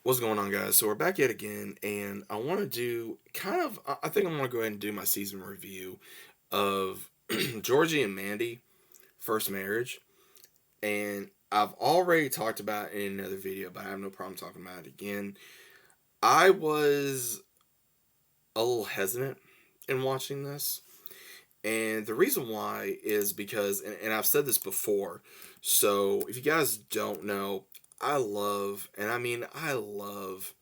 What's going on, guys? So we're back yet again, and I want to do kind of. I think I'm going to go ahead and do my season review of Georgie and Mandy, First Marriage, and I've already talked about it in another video, but I have no problem talking about it again. I was a little hesitant in watching this, and the reason why is because, and I've said this before. So if you guys don't know, I love, and I mean I love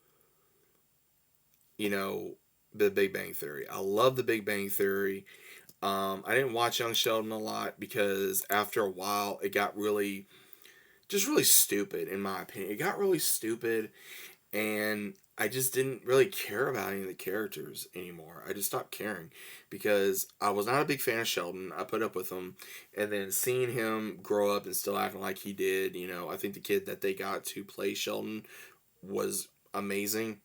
you know, the Big Bang Theory. I love the Big Bang Theory. I didn't watch Young Sheldon a lot because after a while it got just really stupid, in my opinion. It got really stupid, and I just didn't really care about any of the characters anymore. I just stopped caring because I was not a big fan of Sheldon. I put up with him, and then seeing him grow up and still acting like he did, I think the kid that they got to play Sheldon was amazing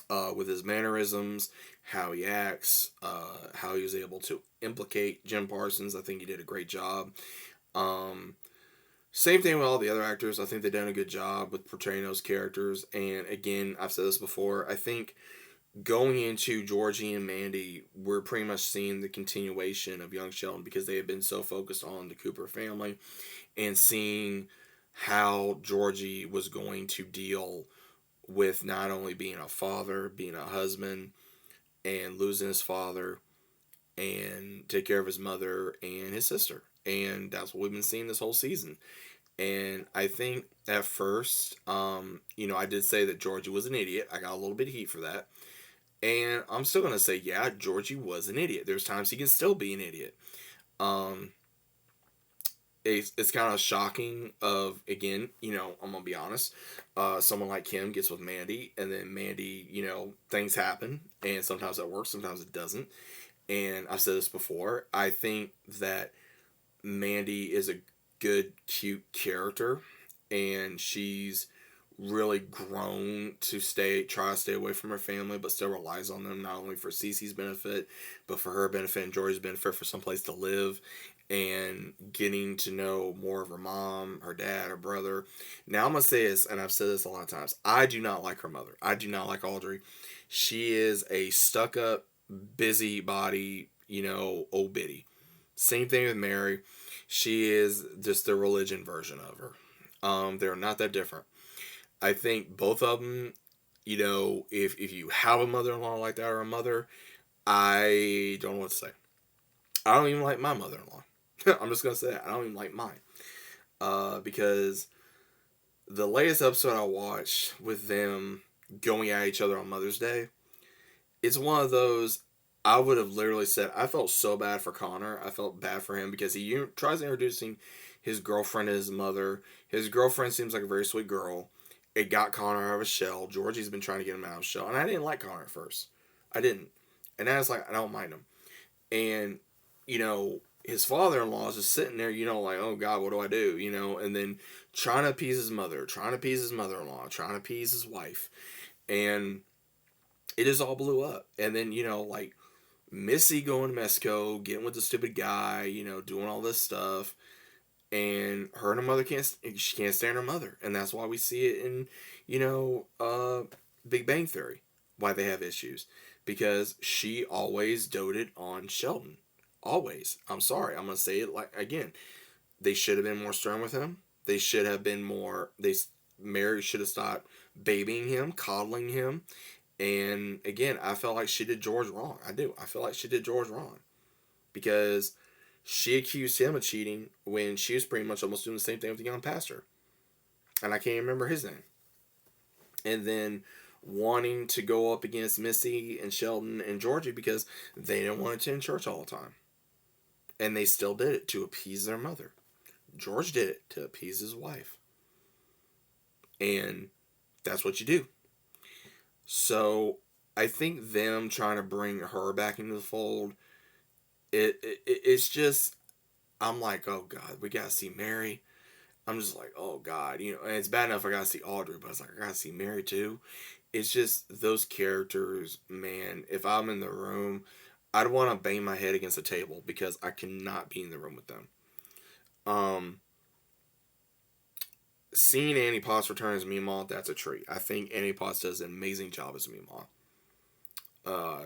with his mannerisms, how he acts, how he was able to implicate Jim Parsons. I think he did a great job. Um, Same thing with all the other actors. I think they've done a good job with portraying those characters. And again, I've said this before. I think going into Georgie and Mandy, we're pretty much seeing the continuation of Young Sheldon because they have been so focused on the Cooper family and seeing how Georgie was going to deal with not only being a father, being a husband, and losing his father, and take care of his mother and his sister. And that's what we've been seeing this whole season. And I think at first, I did say that Georgie was an idiot. I got a little bit of heat for that. And I'm still going to say, yeah, Georgie was an idiot. There's times he can still be an idiot. Um, it's kind of shocking of, again, I'm gonna be honest, someone like Kim gets with Mandy, and then Mandy, things happen, and sometimes it works, sometimes it doesn't. And I've said this before, I think that Mandy is a good cute character, and she's really grown to try to stay away from her family, but still relies on them, not only for Cece's benefit, but for her benefit and George's benefit, for someplace to live, and getting to know more of her mom, her dad, her brother. Now I'm gonna say this, and I've said this a lot of times, I do not like her mother. I do not like Audrey. She is a stuck up, busybody, old biddy. Same thing with Mary. She is just the religion version of her. They're not that different. I think both of them, if you have a mother in law like that, or a mother, I don't know what to say. I don't even like my mother in law. I'm just gonna say that. I don't even like mine. Because the latest episode I watched with them going at each other on Mother's Day, it's one of those. I would have literally said I felt so bad for Connor. I felt bad for him because he tries introducing his girlfriend to his mother. His girlfriend seems like a very sweet girl. It got Connor out of his shell. Georgie's been trying to get him out of his shell, and I didn't like Connor at first. I didn't, and I was like, I don't mind him. And his father-in-law is just sitting there, like, oh God, what do I do? And then trying to appease his mother, trying to appease his mother-in-law, trying to appease his wife, and it just all blew up. And then like Missy going to Mexico, getting with the stupid guy, doing all this stuff, and her and her mother she can't stand her mother, and that's why we see it in Big Bang Theory, why they have issues, because she always doted on Sheldon, always. I'm sorry, I'm gonna say it like again. They should have been more stern with him. They should have been more. Mary should have stopped babying him, coddling him, and again, I felt like she did George wrong. I do. I feel like she did George wrong because she accused him of cheating when she was pretty much almost doing the same thing with the young pastor. And I can't remember his name. And then wanting to go up against Missy and Sheldon and Georgie because they didn't want to attend church all the time. And they still did it to appease their mother. George did it to appease his wife. And that's what you do. So I think them trying to bring her back into the fold, it's just, I'm like, oh God, we gotta see Mary. I'm just like, oh God, and it's bad enough I gotta see Audrey, but it's like I gotta see Mary too. It's just those characters, man. If I'm in the room, I'd want to bang my head against a table because I cannot be in the room with them. Um, seeing Annie Potts return as Meemaw, that's a treat. I think Annie Potts does an amazing job as Meemaw.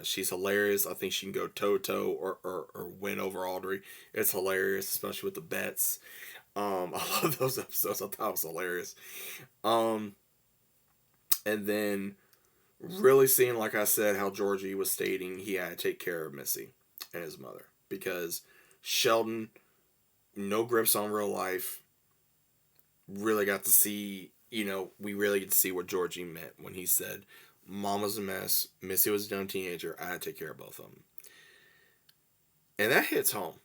She's hilarious. I think she can go toe to toe or win over Audrey. It's hilarious, especially with the bets. I love those episodes. I thought it was hilarious. Um, and then really seeing, like I said, how Georgie was stating he had to take care of Missy and his mother because Sheldon, no grips on real life, really got to see, we really get to see what Georgie meant when he said, Mom was a mess, Missy was a young teenager, I had to take care of both of them. And that hits home.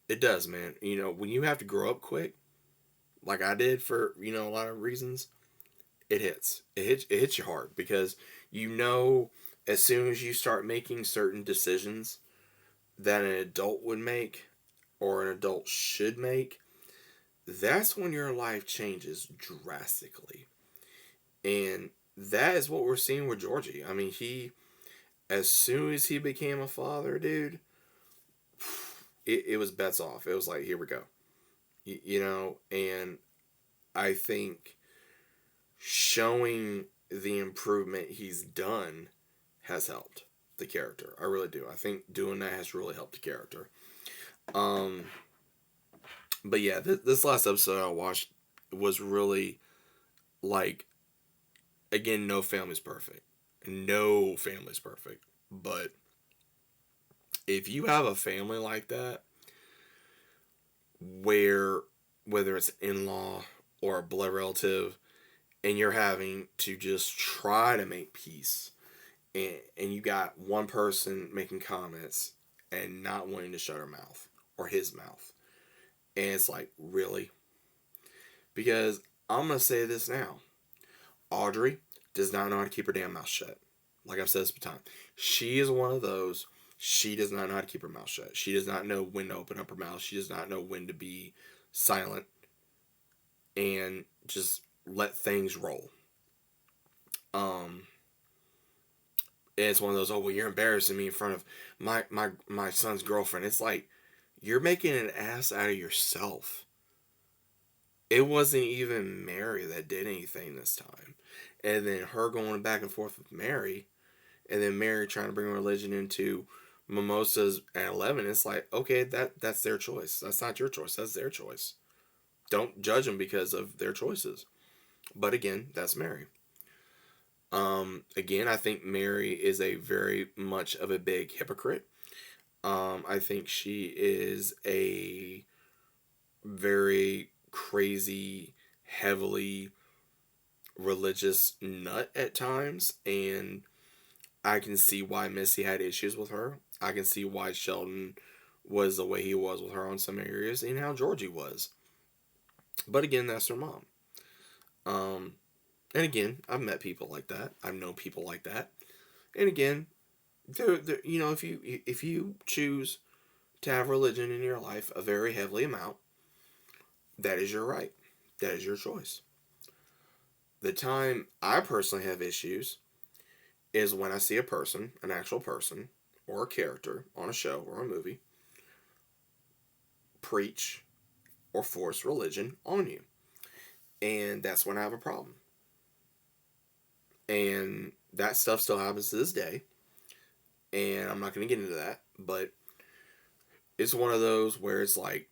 It does, man. When you have to grow up quick, like I did for, a lot of reasons, it hits. It hits you hard because you know as soon as you start making certain decisions that an adult would make or an adult should make, that's when your life changes drastically. And that is what we're seeing with Georgie. I mean, as soon as he became a father, dude, it was bets off. It was like, here we go. And I think showing the improvement he's done has helped the character. I really do. I think doing that has really helped the character. Um, but yeah, this last episode I watched was really like, again, no family's perfect. No family's perfect. But if you have a family like that, where whether it's in law or a blood relative, and you're having to just try to make peace, and you got one person making comments and not wanting to shut her mouth or his mouth, and it's like, really? Because I'm gonna say this now, Audrey does not know how to keep her damn mouth shut. Like I've said this time, she is one of those. She does not know how to keep her mouth shut. She does not know when to open up her mouth. She does not know when to be silent and just let things roll. Um, it's one of those, oh well, you're embarrassing me in front of my son's girlfriend. It's like you're making an ass out of yourself. It wasn't even Mary that did anything this time. And then her going back and forth with Mary, and then Mary trying to bring religion into mimosas at 11. It's like, okay, that's their choice. That's not your choice. That's their choice. Don't judge them because of their choices. But again, that's Mary. Again, I think Mary is a very much of a big hypocrite. I think she is a very crazy, heavily religious nut at times, and I can see why Missy had issues with her. I can see why Sheldon was the way he was with her on some areas, and how Georgie was. But again, that's her mom. Um, and again, I've met people like that. I've known people like that. And again, if you choose to have religion in your life a very heavily amount, that is your right. That is your choice. The time I personally have issues is when I see a person, an actual person, or a character on a show or a movie preach or force religion on you. And that's when I have a problem. And that stuff still happens to this day. And I'm not going to get into that. But it's one of those where it's like,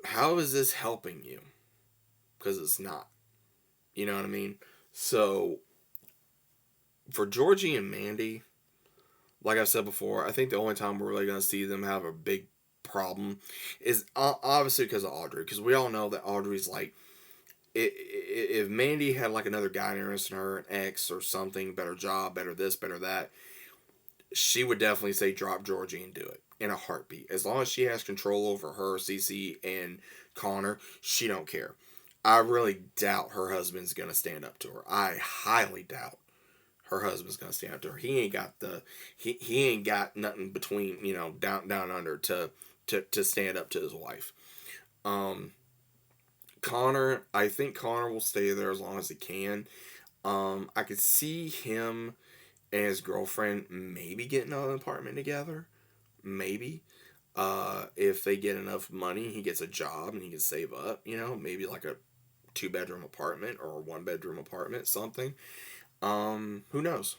how is this helping you? Because it's not. You know what I mean? So, for Georgie and Mandy, like I said before, I think the only time we're really going to see them have a big problem is obviously because of Audrey. Because we all know that Audrey's like, if Mandy had like another guy interested in her, an ex or something, better job, better this, better that, she would definitely say drop Georgie and do it in a heartbeat. As long as she has control over her, Cece, and Connor, she don't care. I really doubt her husband's gonna stand up to her. I highly doubt her husband's gonna stand up to her. He ain't got nothing between down under to stand up to his wife. Um, Connor, I think Connor will stay there as long as he can. I could see him and his girlfriend maybe getting an apartment together. Maybe. If they get enough money, he gets a job and he can save up, maybe like a 2-bedroom apartment or a 1-bedroom apartment, something. Who knows?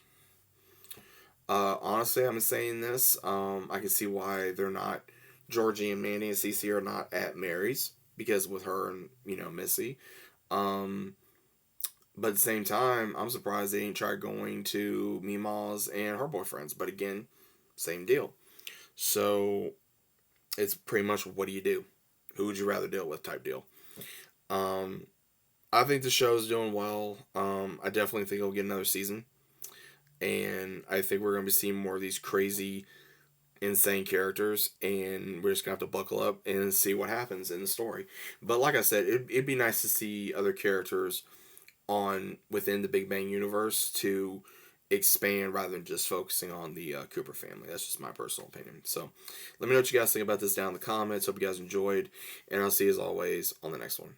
Honestly, I'm saying this. I can see why they're not. Georgie and Mandy and Cece are not at Mary's because with her and Missy. Um, but at the same time, I'm surprised they didn't try going to Meemaw's and her boyfriends. But again, same deal. So it's pretty much what do you do? Who would you rather deal with type deal. Um, I think the show's doing well. I definitely think it'll get another season. And I think we're going to be seeing more of these crazy, insane characters. And we're just going to have to buckle up and see what happens in the story. But like I said, it'd be nice to see other characters on within the Big Bang universe to expand rather than just focusing on the Cooper family. That's just my personal opinion. So let me know what you guys think about this down in the comments. Hope you guys enjoyed, and I'll see you as always on the next one.